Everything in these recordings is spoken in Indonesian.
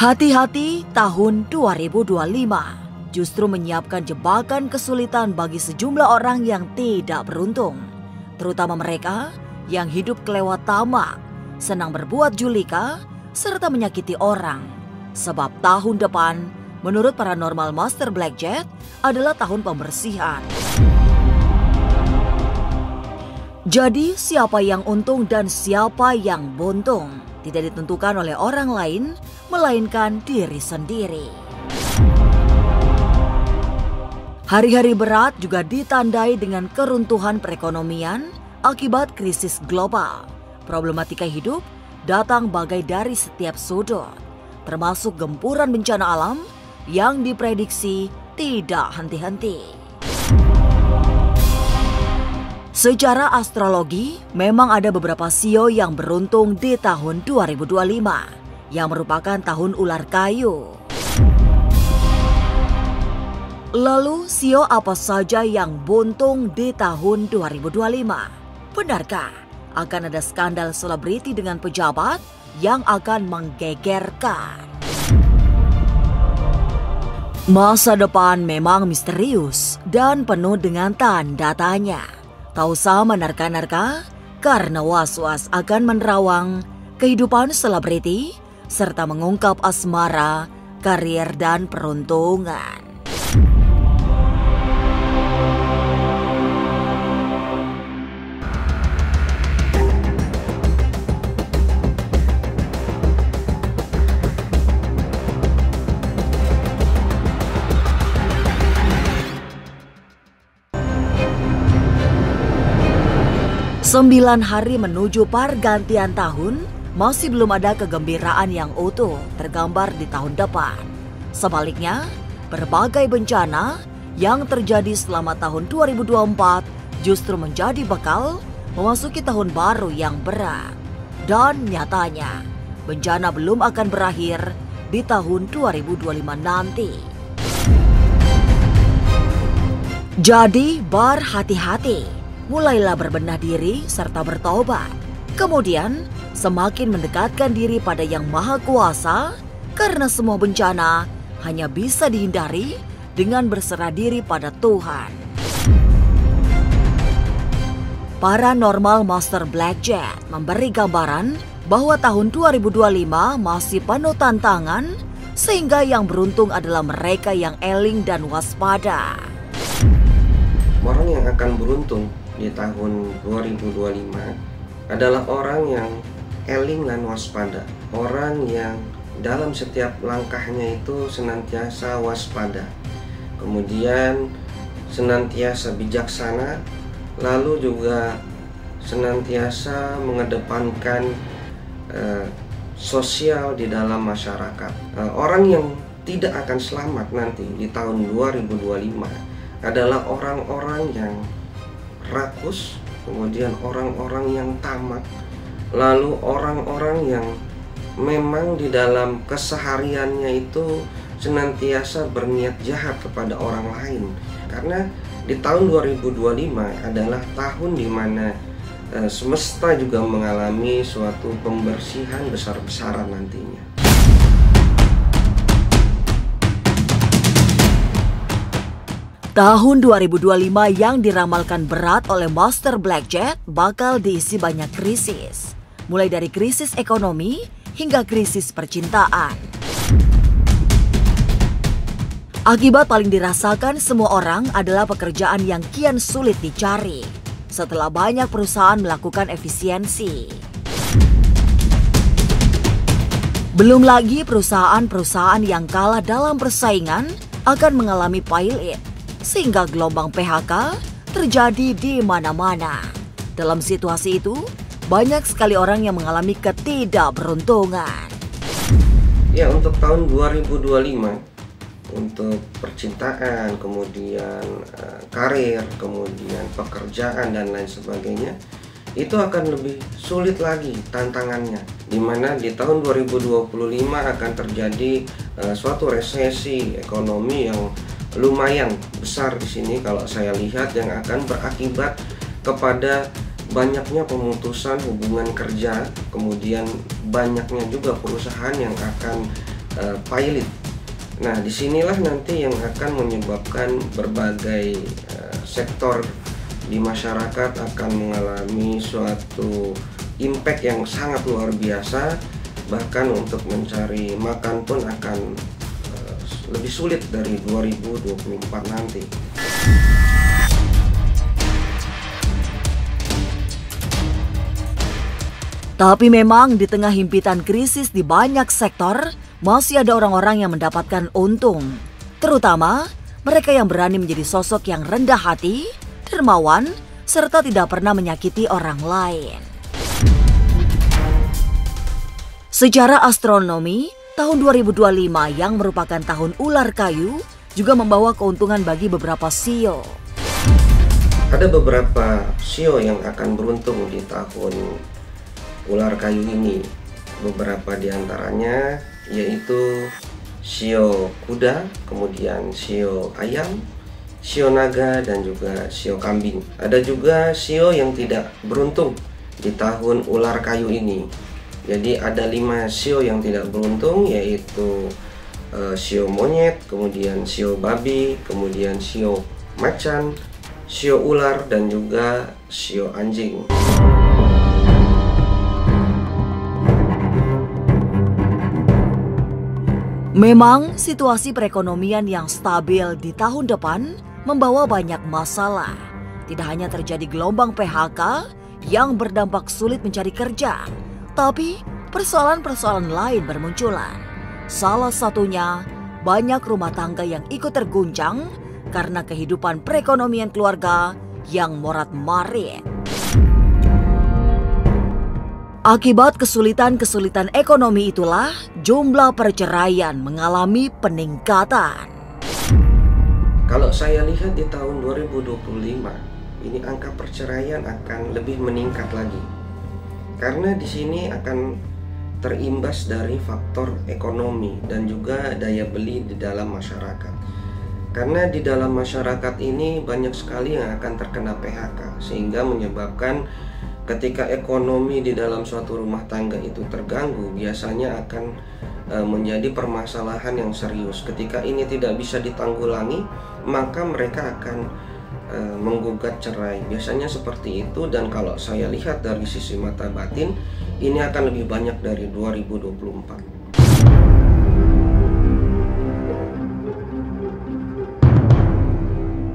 Hati-hati, tahun 2025 justru menyiapkan jebakan kesulitan bagi sejumlah orang yang tidak beruntung. Terutama mereka yang hidup kelewat tamak, senang berbuat julika, serta menyakiti orang. Sebab tahun depan, menurut paranormal Master Blackjack, adalah tahun pembersihan. Jadi siapa yang untung dan siapa yang buntung tidak ditentukan oleh orang lain, melainkan diri sendiri. Hari-hari berat juga ditandai dengan keruntuhan perekonomian akibat krisis global. Problematika hidup datang bagai dari setiap sudut, termasuk gempuran bencana alam yang diprediksi tidak henti-henti. Secara astrologi, memang ada beberapa sio yang beruntung di tahun 2025, yang merupakan tahun ular kayu. Lalu, sio apa saja yang buntung di tahun 2025? Benarkah akan ada skandal selebriti dengan pejabat yang akan menggegerkan? Masa depan memang misterius dan penuh dengan tanda tanya. Tak usah menerka-nerka karena was-was akan menerawang kehidupan selebriti serta mengungkap asmara, karir, dan peruntungan. Sembilan hari menuju pergantian tahun, masih belum ada kegembiraan yang utuh tergambar di tahun depan. Sebaliknya, berbagai bencana yang terjadi selama tahun 2024 justru menjadi bekal memasuki tahun baru yang berat. Dan nyatanya, bencana belum akan berakhir di tahun 2025 nanti. Jadi, berhati-hati. Mulailah berbenah diri serta bertobat. Kemudian semakin mendekatkan diri pada Yang Maha Kuasa karena semua bencana hanya bisa dihindari dengan berserah diri pada Tuhan. Paranormal Master Blackjack memberi gambaran bahwa tahun 2025 masih penuh tantangan sehingga yang beruntung adalah mereka yang eling dan waspada. Orang yang akan beruntung di tahun 2025 adalah orang yang eling dan waspada. Orang yang dalam setiap langkahnya itu senantiasa waspada. Kemudian senantiasa bijaksana, lalu juga senantiasa mengedepankan sosial di dalam masyarakat. Orang yang tidak akan selamat nanti di tahun 2025 adalah orang-orang yang rakus, kemudian orang-orang yang tamak, lalu orang-orang yang memang di dalam kesehariannya itu senantiasa berniat jahat kepada orang lain. Karena di tahun 2025 adalah tahun di mana semesta juga mengalami suatu pembersihan besar-besaran nantinya. Tahun 2025 yang diramalkan berat oleh Master Blackjack bakal diisi banyak krisis. Mulai dari krisis ekonomi hingga krisis percintaan. Akibat paling dirasakan semua orang adalah pekerjaan yang kian sulit dicari setelah banyak perusahaan melakukan efisiensi. Belum lagi perusahaan-perusahaan yang kalah dalam persaingan akan mengalami pile-in, sehingga gelombang PHK terjadi di mana-mana. Dalam situasi itu, banyak sekali orang yang mengalami ketidakberuntungan. Ya, untuk tahun 2025, untuk percintaan, kemudian karir, kemudian pekerjaan, dan lain sebagainya, itu akan lebih sulit lagi tantangannya. Dimana di tahun 2025 akan terjadi suatu resesi ekonomi yang lumayan besar di sini kalau saya lihat, yang akan berakibat kepada banyaknya pemutusan hubungan kerja, kemudian banyaknya juga perusahaan yang akan pilot. Nah, disinilah nanti yang akan menyebabkan berbagai sektor di masyarakat akan mengalami suatu impact yang sangat luar biasa, bahkan untuk mencari makan pun akan lebih sulit dari 2024 nanti. Tapi memang di tengah himpitan krisis di banyak sektor, masih ada orang-orang yang mendapatkan untung. Terutama mereka yang berani menjadi sosok yang rendah hati, dermawan, serta tidak pernah menyakiti orang lain. Secara astronomi, tahun 2025 yang merupakan tahun ular kayu juga membawa keuntungan bagi beberapa shio. Ada beberapa shio yang akan beruntung di tahun ular kayu ini. Beberapa di antaranya yaitu shio kuda, kemudian shio ayam, shio naga, dan juga shio kambing. Ada juga shio yang tidak beruntung di tahun ular kayu ini. Jadi ada 5 shio yang tidak beruntung, yaitu shio monyet, kemudian shio babi, kemudian shio macan, shio ular, dan juga shio anjing. Memang situasi perekonomian yang stabil di tahun depan membawa banyak masalah. Tidak hanya terjadi gelombang PHK yang berdampak sulit mencari kerja, tapi persoalan-persoalan lain bermunculan. Salah satunya, banyak rumah tangga yang ikut terguncang karena kehidupan perekonomian keluarga yang morat-marit. Akibat kesulitan-kesulitan ekonomi itulah, jumlah perceraian mengalami peningkatan. Kalau saya lihat di tahun 2025, ini angka perceraian akan lebih meningkat lagi. Karena di sini akan terimbas dari faktor ekonomi dan juga daya beli di dalam masyarakat. Karena di dalam masyarakat ini banyak sekali yang akan terkena PHK, sehingga menyebabkan ketika ekonomi di dalam suatu rumah tangga itu terganggu, biasanya akan menjadi permasalahan yang serius. Ketika ini tidak bisa ditanggulangi, maka mereka akan menggugat cerai. Biasanya seperti itu, dan kalau saya lihat dari sisi mata batin, ini akan lebih banyak dari 2024.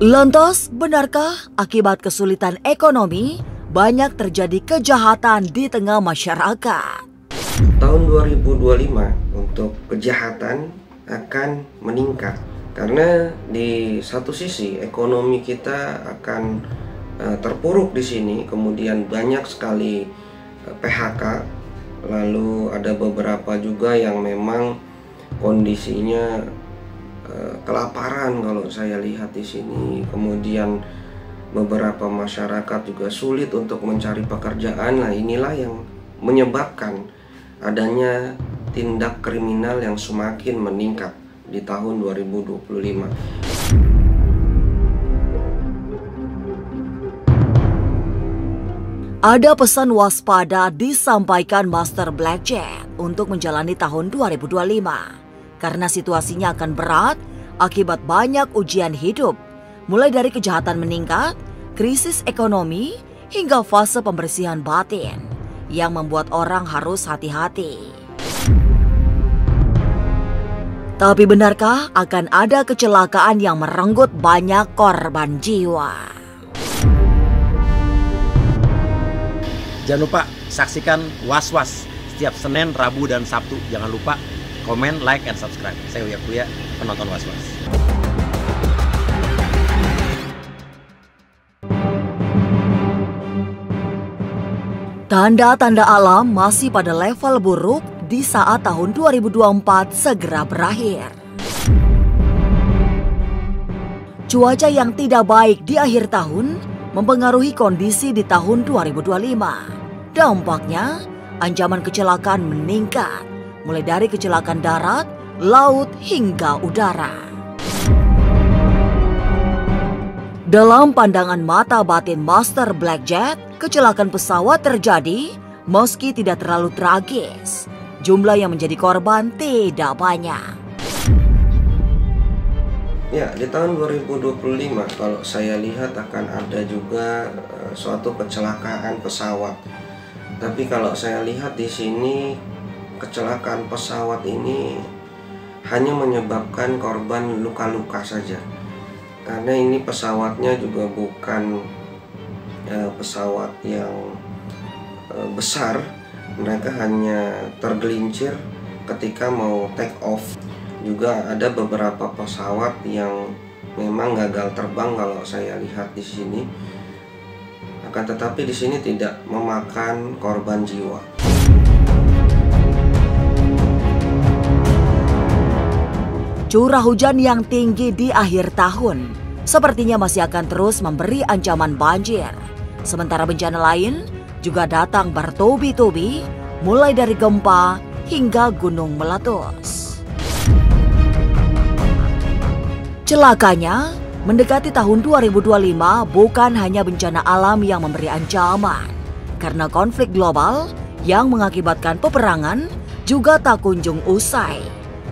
Lantas, benarkah akibat kesulitan ekonomi banyak terjadi kejahatan di tengah masyarakat? Tahun 2025 untuk kejahatan akan meningkat karena di satu sisi ekonomi kita akan terpuruk di sini, kemudian banyak sekali PHK, lalu ada beberapa juga yang memang kondisinya kelaparan kalau saya lihat di sini, kemudian beberapa masyarakat juga sulit untuk mencari pekerjaan. Nah, inilah yang menyebabkan adanya tindak kriminal yang semakin meningkat di tahun 2025. Ada pesan waspada disampaikan Master Blackjack untuk menjalani tahun 2025. Karena situasinya akan berat akibat banyak ujian hidup, mulai dari kejahatan meningkat, krisis ekonomi, hingga fase pembersihan batin yang membuat orang harus hati-hati. Tapi benarkah akan ada kecelakaan yang merenggut banyak korban jiwa? Jangan lupa saksikan Was-Was setiap Senin, Rabu, dan Sabtu. Jangan lupa komen, like, and subscribe. Saya Uya Kuya, penonton Was-Was. Tanda-tanda alam masih pada level buruk di saat tahun 2024 segera berakhir. Cuaca yang tidak baik di akhir tahun mempengaruhi kondisi di tahun 2025. Dampaknya, ancaman kecelakaan meningkat, mulai dari kecelakaan darat, laut, hingga udara. Dalam pandangan mata batin Master Blackjack, kecelakaan pesawat terjadi meski tidak terlalu tragis. jumlah yang menjadi korban tidak banyak. Ya, di tahun 2025 kalau saya lihat akan ada juga suatu kecelakaan pesawat. Tapi kalau saya lihat di sini kecelakaan pesawat ini hanya menyebabkan korban luka-luka saja. Karena ini pesawatnya juga bukan pesawat yang besar. Mereka hanya tergelincir ketika mau take off. Juga ada beberapa pesawat yang memang gagal terbang kalau saya lihat di sini. Akan tetapi di sini tidak memakan korban jiwa. Curah hujan yang tinggi di akhir tahun sepertinya masih akan terus memberi ancaman banjir. Sementara bencana lain juga datang bertubi-tubi, mulai dari gempa hingga gunung meletus. Celakanya, mendekati tahun 2025 bukan hanya bencana alam yang memberi ancaman, karena konflik global yang mengakibatkan peperangan juga tak kunjung usai.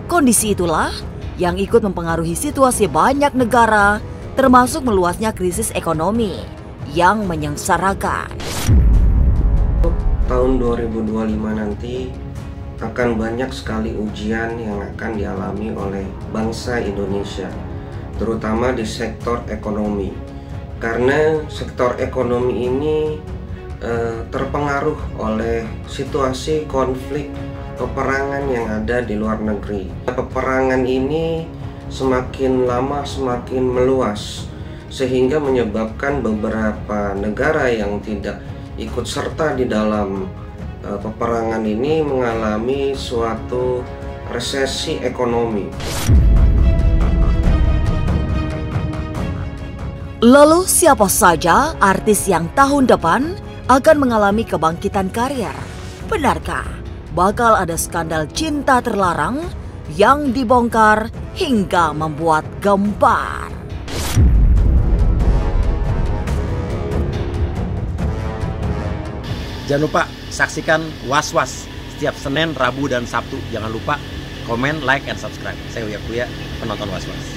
Kondisi itulah yang ikut mempengaruhi situasi banyak negara, termasuk meluasnya krisis ekonomi yang menyengsarakan. Tahun 2025 nanti akan banyak sekali ujian yang akan dialami oleh bangsa Indonesia, terutama di sektor ekonomi. Karena sektor ekonomi ini terpengaruh oleh situasi konflik peperangan yang ada di luar negeri. Peperangan ini semakin lama semakin meluas, sehingga menyebabkan beberapa negara yang tidak ikut serta di dalam peperangan ini mengalami suatu resesi ekonomi. Lalu siapa saja artis yang tahun depan akan mengalami kebangkitan karir? Benarkah bakal ada skandal cinta terlarang yang dibongkar hingga membuat gempar? Jangan lupa saksikan Was-Was setiap Senin, Rabu, dan Sabtu. Jangan lupa komen, like, and subscribe. Saya Uya Kuya, penonton Was-Was.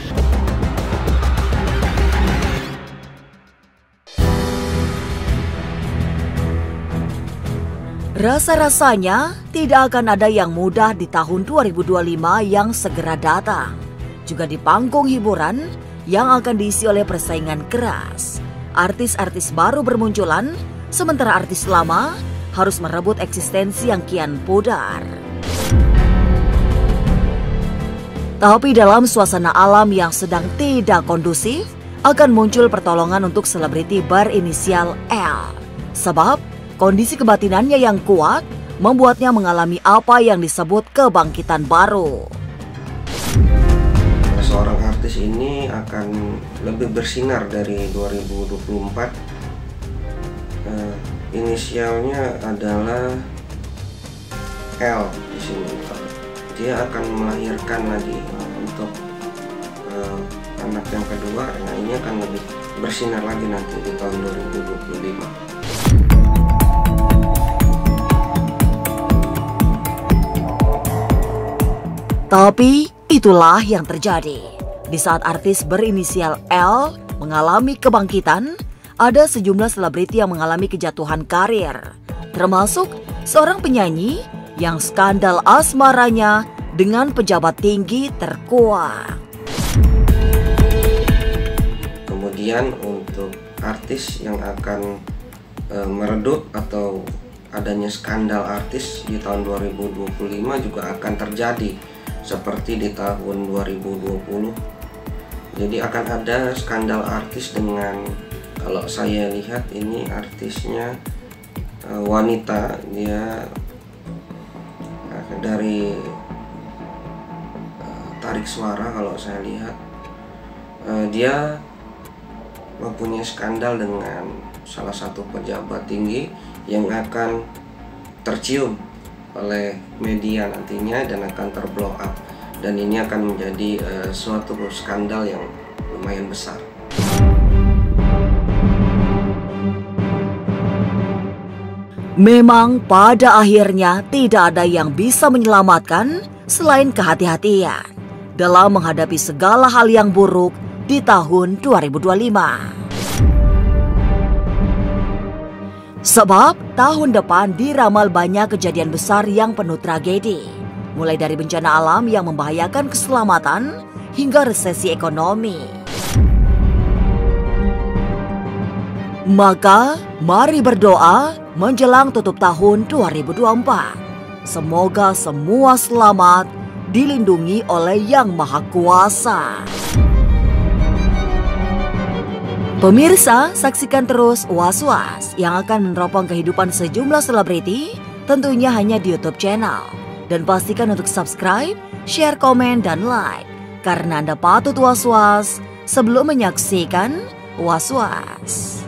Rasa-rasanya tidak akan ada yang mudah di tahun 2025 yang segera datang. Juga di panggung hiburan yang akan diisi oleh persaingan keras. Artis-artis baru bermunculan, sementara artis lama harus merebut eksistensi yang kian pudar. Tapi dalam suasana alam yang sedang tidak kondusif, akan muncul pertolongan untuk selebriti berinisial L. Sebab kondisi kebatinannya yang kuat membuatnya mengalami apa yang disebut kebangkitan baru. Seorang artis ini akan lebih bersinar dari 2024. Inisialnya adalah L di sini. Dia akan melahirkan lagi untuk anak yang kedua. Nah, ini akan lebih bersinar lagi nanti di tahun 2025. Tapi itulah yang terjadi. Di saat artis berinisial L mengalami kebangkitan, ada sejumlah selebriti yang mengalami kejatuhan karir. Termasuk seorang penyanyi yang skandal asmaranya dengan pejabat tinggi terkuak. Kemudian untuk artis yang akan meredup atau adanya skandal artis di tahun 2025 juga akan terjadi seperti di tahun 2020. Jadi akan ada skandal artis dengan, kalau saya lihat ini artisnya wanita, dia dari Tarik Suara. Kalau saya lihat dia mempunyai skandal dengan salah satu pejabat tinggi yang akan tercium oleh media nantinya dan akan terblow up, dan ini akan menjadi suatu skandal yang lumayan besar. Memang pada akhirnya tidak ada yang bisa menyelamatkan selain kehati-hatian dalam menghadapi segala hal yang buruk di tahun 2025. Sebab tahun depan diramal banyak kejadian besar yang penuh tragedi, mulai dari bencana alam yang membahayakan keselamatan hingga resesi ekonomi. Maka mari berdoa menjelang tutup tahun 2024. Semoga semua selamat, dilindungi oleh Yang Maha Kuasa. Pemirsa, saksikan terus Was-Was yang akan meneropong kehidupan sejumlah selebriti, tentunya hanya di YouTube channel. Dan pastikan untuk subscribe, share, komen, dan like, karena Anda patut was-was sebelum menyaksikan Was-Was.